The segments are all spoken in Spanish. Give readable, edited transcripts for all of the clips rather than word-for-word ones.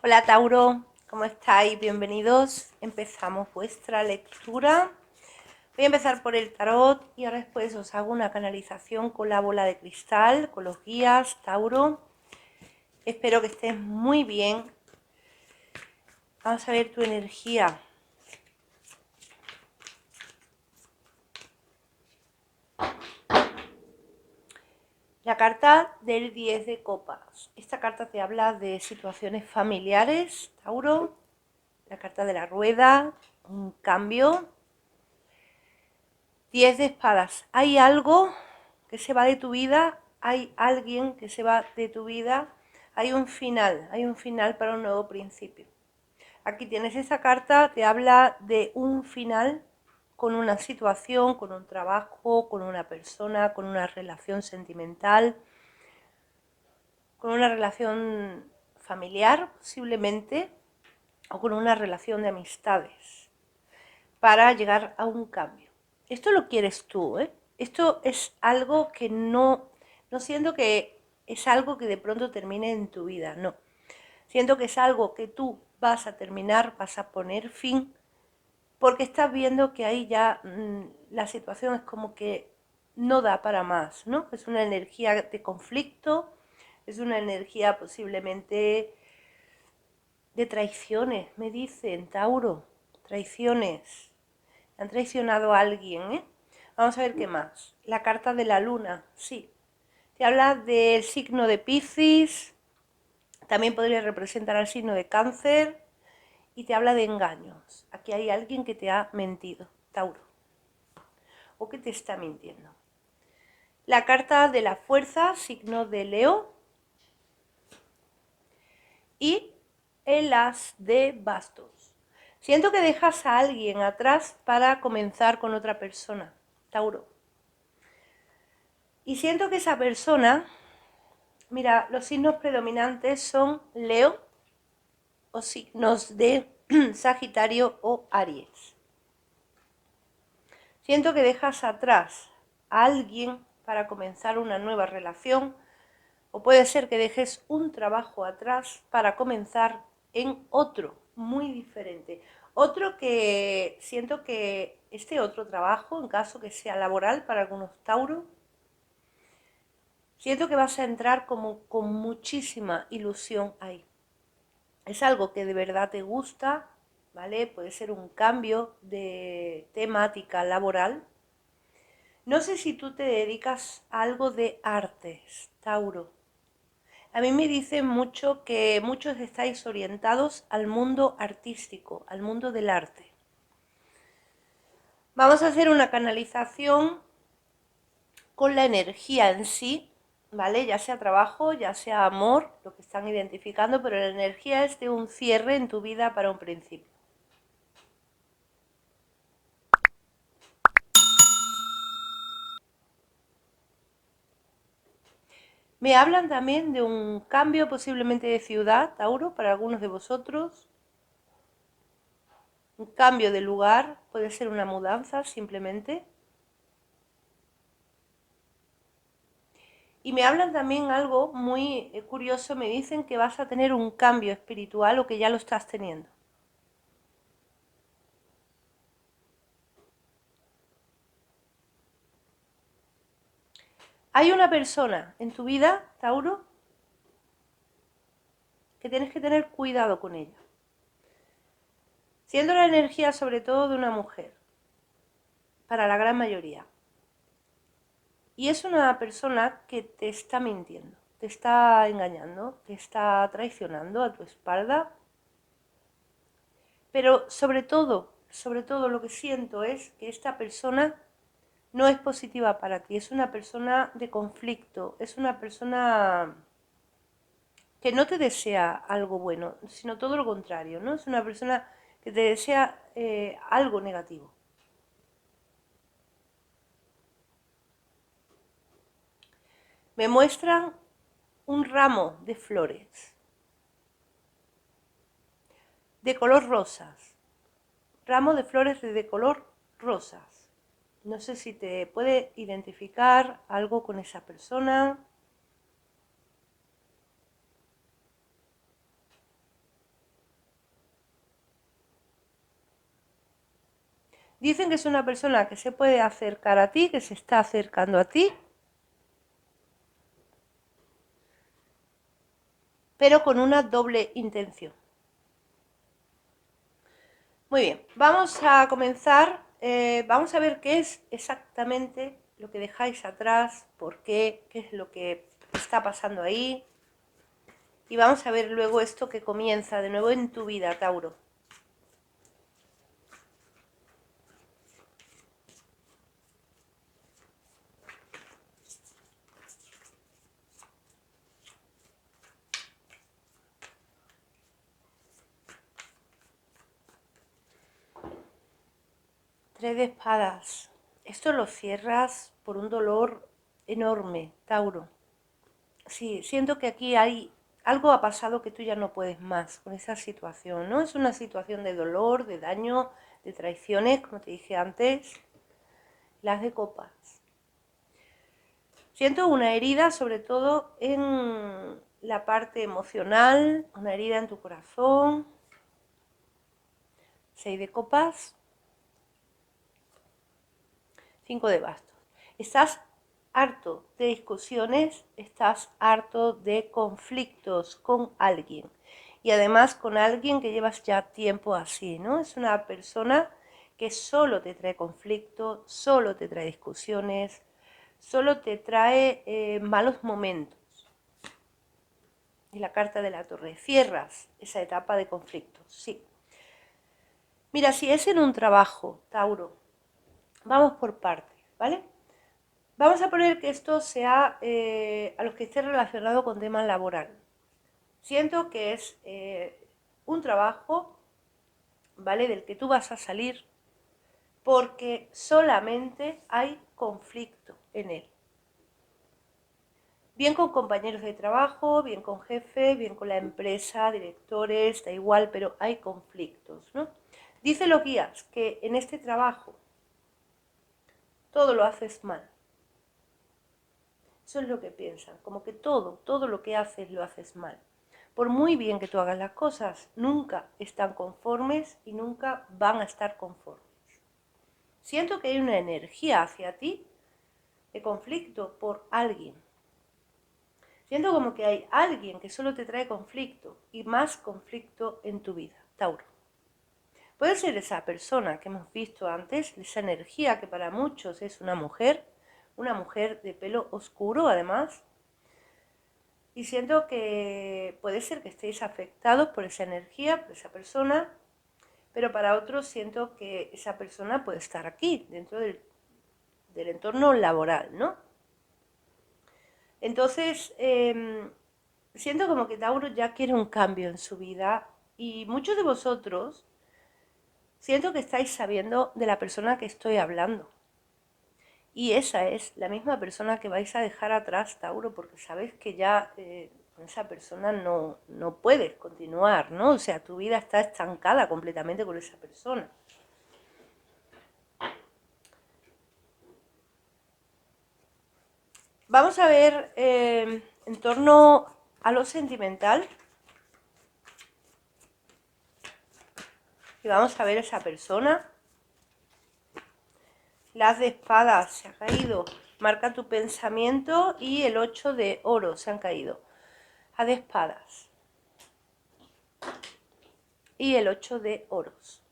Hola Tauro, ¿cómo estáis? Bienvenidos. Empezamos vuestra lectura. Voy a empezar por el tarot y ahora después os hago una canalización con la bola de cristal, con los guías, Tauro. Espero que estés muy bien. Vamos a ver tu energía. La carta del 10 de copas. Esta carta te habla de situaciones familiares, Tauro. La carta de la rueda, un cambio. 10 de espadas. Hay algo que se va de tu vida, hay alguien que se va de tu vida, hay un final para un nuevo principio. Aquí tienes esa carta, te habla de un final con una situación, con un trabajo, con una persona, con una relación sentimental, con una relación familiar posiblemente, o con una relación de amistades, para llegar a un cambio. Esto lo quieres tú, ¿eh? Esto es algo que no siento que es algo que de pronto termine en tu vida, no. Siento que es algo que tú vas a terminar, vas a poner fin, porque estás viendo que ahí ya la situación es como que no da para más, ¿no? Es una energía de conflicto, es una energía posiblemente de traiciones, me dicen, Tauro, traiciones. Han traicionado a alguien, ¿eh? Vamos a ver qué más. La carta de la luna, sí. Te habla del signo de Piscis, también podría representar al signo de Cáncer, y te habla de engaños. Aquí hay alguien que te ha mentido, Tauro, o que te está mintiendo. La carta de la fuerza, signo de Leo, y el as de bastos. Siento que dejas a alguien atrás para comenzar con otra persona, Tauro. Y siento que esa persona, mira, los signos predominantes son Leo o signos de Sagitario o Aries. Siento que dejas atrás a alguien para comenzar una nueva relación, o puede ser que dejes un trabajo atrás para comenzar en otro muy diferente. Otro que siento que este otro trabajo, en caso que sea laboral para algunos Tauro, siento que vas a entrar como con muchísima ilusión ahí. Es algo que de verdad te gusta, ¿vale? Puede ser un cambio de temática laboral. No sé si tú te dedicas a algo de artes, Tauro. A mí me dicen mucho que muchos estáis orientados al mundo artístico, al mundo del arte. Vamos a hacer una canalización con la energía en sí, ¿vale? Ya sea trabajo, ya sea amor, lo que están identificando, pero la energía es de un cierre en tu vida para un principio. Me hablan también de un cambio posiblemente de ciudad, Tauro, para algunos de vosotros. Un cambio de lugar, puede ser una mudanza simplemente. Y me hablan también algo muy curioso, me dicen que vas a tener un cambio espiritual o que ya lo estás teniendo. Hay una persona en tu vida, Tauro, que tienes que tener cuidado con ella. Siendo la energía sobre todo de una mujer, para la gran mayoría. Y es una persona que te está mintiendo, te está engañando, te está traicionando a tu espalda. Pero sobre todo lo que siento es que esta persona no es positiva para ti, es una persona de conflicto, es una persona que no te desea algo bueno, sino todo lo contrario, ¿no? Es una persona que te desea algo negativo. Me muestran un ramo de flores de color rosas, ramo de flores de color rosas. No sé si te puede identificar algo con esa persona. Dicen que es una persona que se puede acercar a ti, que se está acercando a ti, pero con una doble intención. Muy bien, vamos a comenzar. Vamos a ver qué es exactamente lo que dejáis atrás, por qué es lo que está pasando ahí. Y vamos a ver luego esto que comienza de nuevo en tu vida, Tauro. Tres de espadas. Esto lo cierras por un dolor enorme, Tauro. Sí, siento que aquí algo ha pasado que tú ya no puedes más con esa situación, ¿no? Es una situación de dolor, de daño, de traiciones, como te dije antes. Las de copas. Siento una herida, sobre todo en la parte emocional, una herida en tu corazón. 6 de copas. 5 de bastos. Estás harto de discusiones, estás harto de conflictos con alguien. Y además con alguien que llevas ya tiempo así, ¿no? Es una persona que solo te trae conflicto, solo te trae discusiones, solo te trae malos momentos. Y la carta de la torre. Cierras esa etapa de conflictos, sí. Mira, si es en un trabajo, Tauro, vamos por partes, ¿vale? Vamos a poner que esto sea a los que esté relacionado con tema laboral. Siento que es un trabajo, ¿vale? Del que tú vas a salir porque solamente hay conflicto en él. Bien con compañeros de trabajo, bien con jefes, bien con la empresa, directores, da igual, pero hay conflictos, ¿no? Dice los guías que en este trabajo todo lo haces mal. Eso es lo que piensan, como que todo lo que haces lo haces mal. Por muy bien que tú hagas las cosas, nunca están conformes y nunca van a estar conformes. Siento que hay una energía hacia ti de conflicto por alguien. Siento como que hay alguien que solo te trae conflicto y más conflicto en tu vida, Tauro. Puede ser esa persona que hemos visto antes, esa energía que para muchos es una mujer de pelo oscuro además. Y siento que puede ser que estéis afectados por esa energía, por esa persona, pero para otros siento que esa persona puede estar aquí, dentro del entorno laboral, ¿no? Entonces, siento como que Tauro ya quiere un cambio en su vida y muchos de vosotros siento que estáis sabiendo de la persona que estoy hablando. Y esa es la misma persona que vais a dejar atrás, Tauro, porque sabes que ya con esa persona no puedes continuar, ¿no? O sea, tu vida está estancada completamente con esa persona. Vamos a ver en torno a lo sentimental. Y vamos a ver esa persona. Las de espadas se ha caído. Marca tu pensamiento y el 8 de oro se han caído. A de espadas. Y el 8 de oros.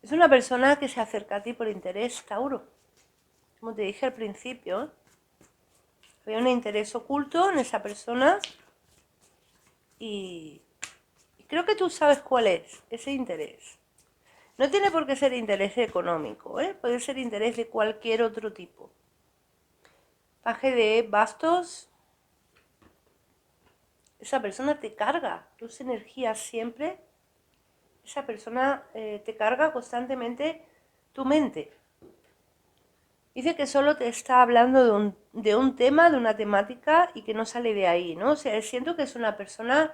Es una persona que se acerca a ti por interés, Tauro. Como te dije al principio, había un interés oculto en esa persona y creo que tú sabes cuál es ese interés. No tiene por qué ser interés económico, puede ser interés de cualquier otro tipo. Paje de bastos. Esa persona te carga tus energías siempre. Esa persona te carga constantemente tu mente. Dice que solo te está hablando de un tema, de una temática y que no sale de ahí, ¿no? O sea, siento que es una persona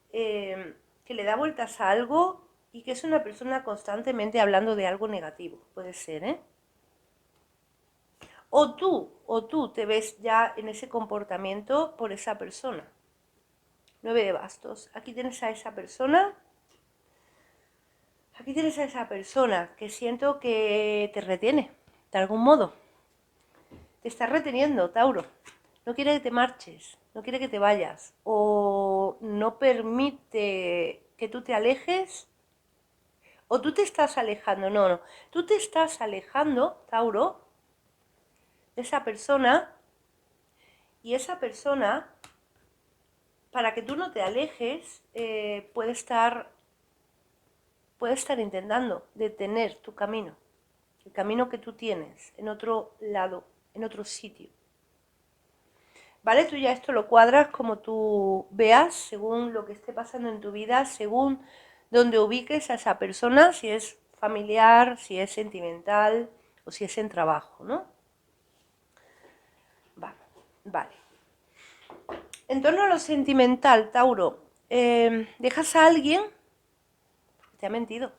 que le da vueltas a algo y que es una persona constantemente hablando de algo negativo, puede ser, ¿eh? O tú te ves ya en ese comportamiento por esa persona. 9 de bastos. Aquí tienes a esa persona. Aquí tienes a esa persona que siento que te retiene, de algún modo. Te está reteniendo, Tauro. No quiere que te marches, no quiere que te vayas, o no permite que tú te alejes, o tú te estás alejando. No, no. Tú te estás alejando, Tauro, de esa persona, y esa persona, para que tú no te alejes, puede estar intentando detener tu camino, el camino que tú tienes en otro lado, en otro sitio. ¿Vale? Tú ya esto lo cuadras como tú veas, según lo que esté pasando en tu vida, según donde ubiques a esa persona, si es familiar, si es sentimental o si es en trabajo, ¿no? Vale. En torno a lo sentimental, Tauro, dejas a alguien porque te ha mentido.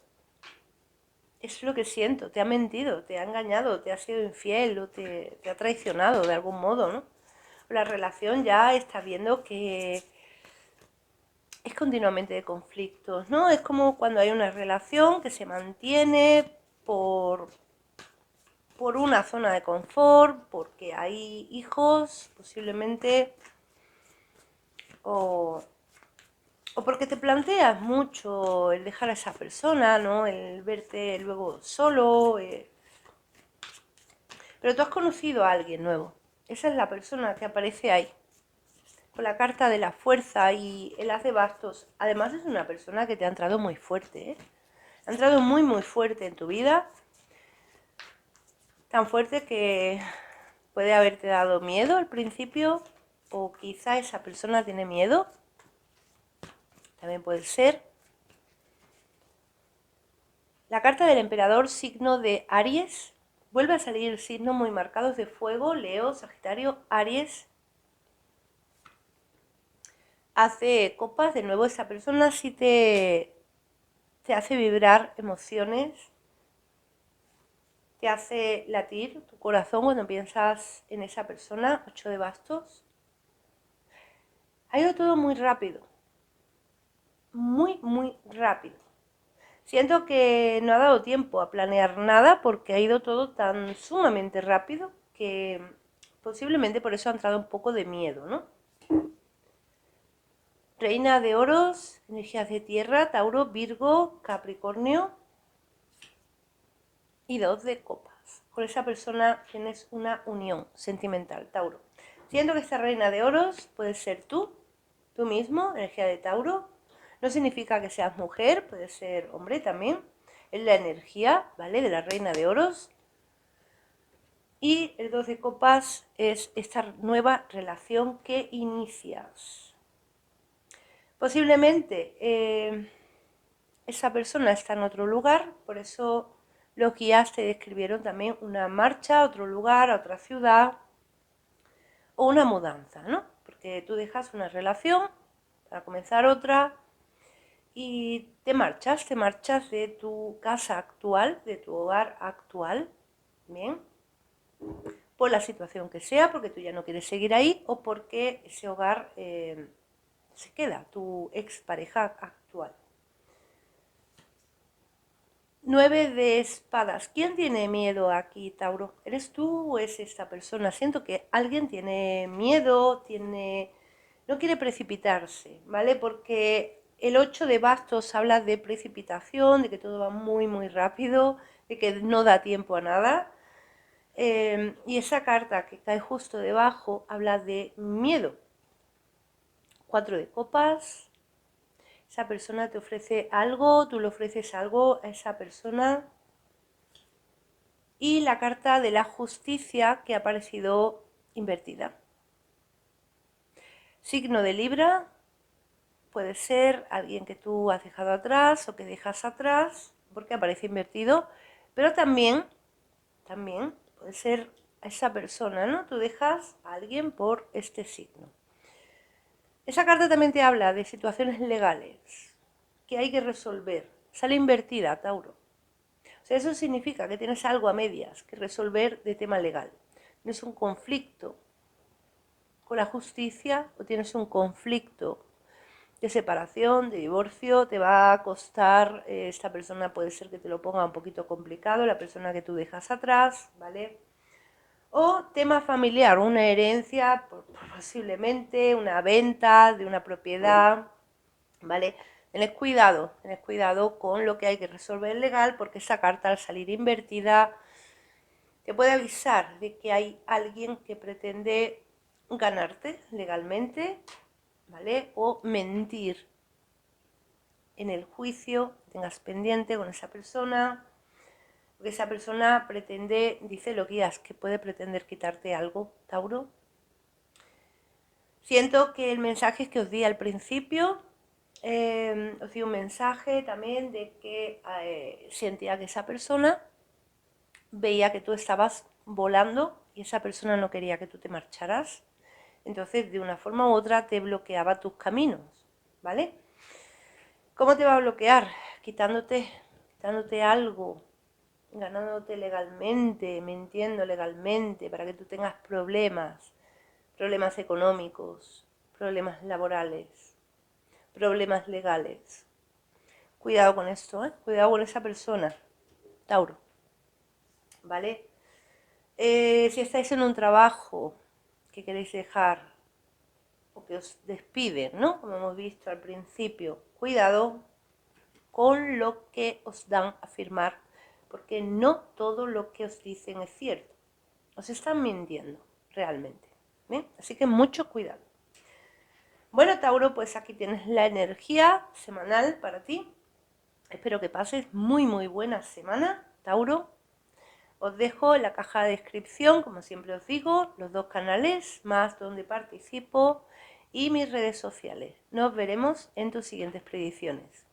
Eso es lo que siento, te ha mentido, te ha engañado, te ha sido infiel o te ha traicionado de algún modo, ¿no? La relación ya está viendo que es continuamente de conflictos, ¿no? Es como cuando hay una relación que se mantiene por una zona de confort, porque hay hijos, posiblemente, o porque te planteas mucho el dejar a esa persona, ¿no? El verte luego solo. Pero tú has conocido a alguien nuevo. Esa es la persona que aparece ahí, con la carta de la fuerza y el as de bastos. Además es una persona que te ha entrado muy fuerte, ¿eh? Ha entrado muy muy fuerte en tu vida. Tan fuerte que puede haberte dado miedo al principio, o quizá esa persona tiene miedo. También puede ser. La carta del emperador, signo de Aries. Vuelve a salir signos muy marcados de fuego: Leo, Sagitario, Aries. Hace copas, de nuevo esa persona sí te hace vibrar emociones, te hace latir tu corazón cuando piensas en esa persona. 8 de bastos. Ha ido todo muy rápido, muy, muy rápido. Siento que no ha dado tiempo a planear nada porque ha ido todo tan sumamente rápido que posiblemente por eso ha entrado un poco de miedo, ¿no? Reina de oros, energías de tierra, Tauro, Virgo, Capricornio y 2 de copas. Con esa persona tienes una unión sentimental, Tauro. Siento que esta reina de oros puede ser tú mismo, energía de Tauro. No significa que seas mujer, puede ser hombre también. Es la energía, ¿vale? De la reina de oros. Y el 2 de copas es esta nueva relación que inicias. Posiblemente esa persona está en otro lugar, por eso los guías te describieron también una marcha a otro lugar, a otra ciudad, o una mudanza, ¿no? Porque tú dejas una relación para comenzar otra y te marchas de tu casa actual, de tu hogar actual, ¿bien? Por la situación que sea, porque tú ya no quieres seguir ahí o porque ese hogar se queda, tu expareja actual. 9 de espadas. ¿Quién tiene miedo aquí, Tauro? ¿Eres tú o es esta persona? Siento que alguien tiene miedo, no quiere precipitarse, ¿vale? Porque el 8 de bastos habla de precipitación, de que todo va muy, muy rápido, de que no da tiempo a nada. Y esa carta que cae justo debajo habla de miedo. 4 de copas. Esa persona te ofrece algo, tú le ofreces algo a esa persona. Y la carta de la justicia que ha aparecido invertida. Signo de Libra, puede ser alguien que tú has dejado atrás o que dejas atrás, porque aparece invertido, pero también puede ser esa persona, ¿no? Tú dejas a alguien por este signo. Esa carta también te habla de situaciones legales que hay que resolver. Sale invertida, Tauro. O sea, eso significa que tienes algo a medias que resolver de tema legal. Tienes un conflicto con la justicia o tienes un conflicto de separación, de divorcio, te va a costar, esta persona puede ser que te lo ponga un poquito complicado, la persona que tú dejas atrás, ¿vale? O tema familiar, una herencia, posiblemente una venta de una propiedad, ¿vale? Tened cuidado con lo que hay que resolver legal, porque esa carta al salir invertida te puede avisar de que hay alguien que pretende ganarte legalmente, ¿vale? O mentir en el juicio, tengas pendiente con esa persona, porque esa persona pretende, dice los guías, que puede pretender quitarte algo, Tauro. Siento que el mensaje que os di al principio, os di un mensaje también de que sentía que esa persona veía que tú estabas volando y esa persona no quería que tú te marcharas. Entonces, de una forma u otra, te bloqueaba tus caminos, ¿vale? ¿Cómo te va a bloquear? Quitándote algo, ganándote legalmente, mintiendo legalmente para que tú tengas problemas económicos, problemas laborales, problemas legales. Cuidado con esto, ¿eh? Cuidado con esa persona, Tauro, ¿vale? Si estáis en un trabajo que queréis dejar o que os despiden, ¿no? Como hemos visto al principio, cuidado con lo que os dan a firmar, porque no todo lo que os dicen es cierto. Os están mintiendo, realmente. ¿Bien? Así que mucho cuidado. Bueno, Tauro, pues aquí tienes la energía semanal para ti. Espero que pases muy buena semana, Tauro. Os dejo en la caja de descripción, como siempre os digo, los 2 canales, más donde participo y mis redes sociales. Nos veremos en tus siguientes predicciones.